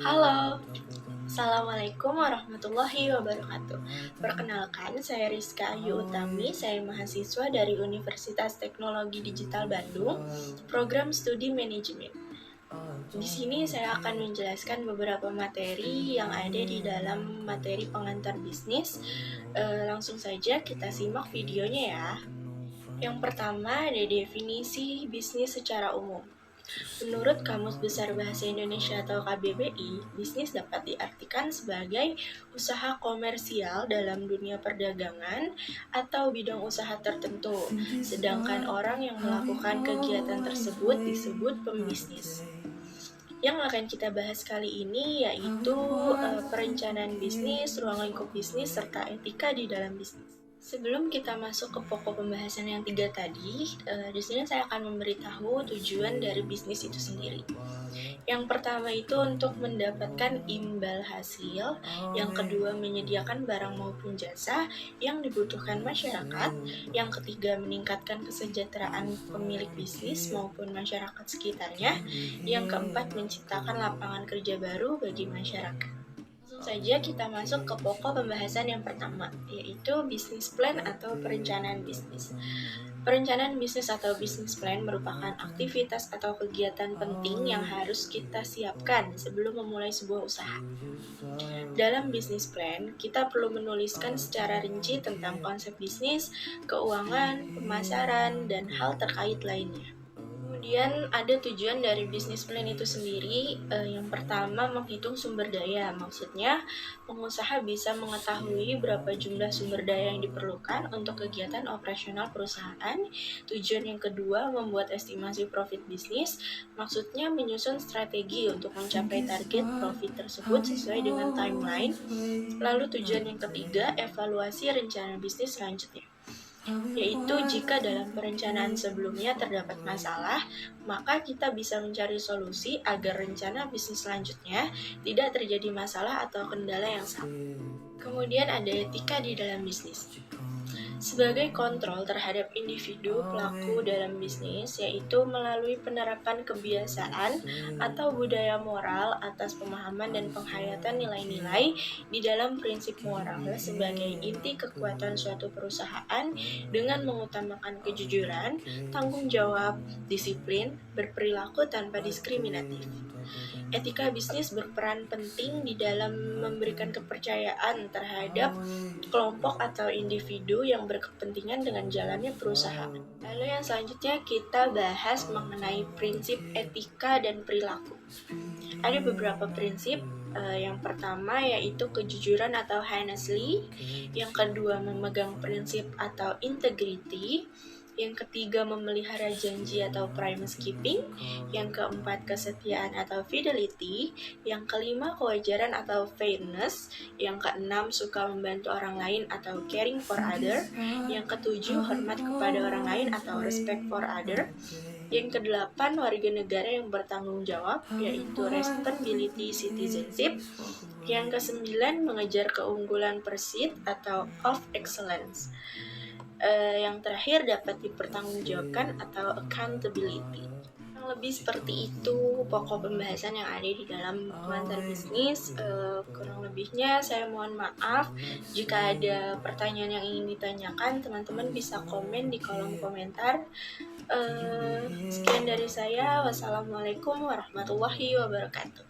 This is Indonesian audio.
Halo, Assalamualaikum warahmatullahi wabarakatuh. Perkenalkan, saya Rizka Ayu Utami, saya mahasiswa dari Universitas Teknologi Digital Bandung, program studi manajemen. Di sini saya akan menjelaskan beberapa materi yang ada di dalam materi pengantar bisnis. Langsung saja kita simak videonya ya. Yang pertama ada definisi bisnis secara umum. Menurut Kamus Besar Bahasa Indonesia atau KBBI, bisnis dapat diartikan sebagai usaha komersial dalam dunia perdagangan atau bidang usaha tertentu, sedangkan orang yang melakukan kegiatan tersebut disebut pembisnis. Yang akan kita bahas kali ini yaitu perencanaan bisnis, ruang lingkup bisnis, serta etika di dalam bisnis. Sebelum kita masuk ke pokok pembahasan yang tiga tadi, di sini saya akan memberitahu tujuan dari bisnis itu sendiri. Yang pertama itu untuk mendapatkan imbal hasil, yang kedua menyediakan barang maupun jasa yang dibutuhkan masyarakat, yang ketiga meningkatkan kesejahteraan pemilik bisnis maupun masyarakat sekitarnya, yang keempat menciptakan lapangan kerja baru bagi masyarakat. Langsung saja kita masuk ke pokok pembahasan yang pertama, yaitu bisnis plan atau perencanaan bisnis. Perencanaan bisnis atau bisnis plan merupakan aktivitas atau kegiatan penting yang harus kita siapkan sebelum memulai sebuah usaha. Dalam bisnis plan, kita perlu menuliskan secara rinci tentang konsep bisnis, keuangan, pemasaran, dan hal terkait lainnya. Kemudian ada tujuan dari bisnis plan itu sendiri. Yang pertama menghitung sumber daya. Maksudnya pengusaha bisa mengetahui berapa jumlah sumber daya yang diperlukan untuk kegiatan operasional perusahaan. Tujuan yang kedua membuat estimasi profit bisnis. Maksudnya menyusun strategi untuk mencapai target profit tersebut sesuai dengan timeline. Lalu tujuan yang ketiga evaluasi rencana bisnis selanjutnya, yaitu jika dalam perencanaan sebelumnya terdapat masalah, maka kita bisa mencari solusi agar rencana bisnis selanjutnya tidak terjadi masalah atau kendala yang sama. Kemudian ada etika di dalam bisnis. Sebagai kontrol terhadap individu pelaku dalam bisnis, yaitu melalui penerapan kebiasaan atau budaya moral atas pemahaman dan penghayatan nilai-nilai di dalam prinsip moral sebagai inti kekuatan suatu perusahaan dengan mengutamakan kejujuran, tanggung jawab, disiplin, berperilaku tanpa diskriminatif. Etika bisnis berperan penting di dalam memberikan kepercayaan terhadap kelompok atau individu yang berkepentingan dengan jalannya perusahaan. Lalu yang selanjutnya kita bahas mengenai prinsip etika dan perilaku. Ada beberapa prinsip. Yang pertama yaitu kejujuran atau honesty, yang kedua memegang prinsip atau integrity, yang ketiga memelihara janji atau promise keeping, yang keempat kesetiaan atau fidelity, yang kelima kewajaran atau fairness, yang keenam suka membantu orang lain atau caring for other, yang ketujuh hormat kepada orang lain atau respect for other, yang kedelapan warga negara yang bertanggung jawab, yaitu responsibility citizenship. Yang kesembilan mengejar keunggulan pursuit atau of excellence. Yang terakhir dapat dipertanggungjawabkan atau accountability. Lebih seperti itu pokok pembahasan yang ada di dalam pengantar bisnis. Kurang lebihnya saya mohon maaf. Jika ada pertanyaan yang ingin ditanyakan, teman-teman bisa komen di kolom komentar. Sekian dari saya. Wassalamualaikum warahmatullahi wabarakatuh.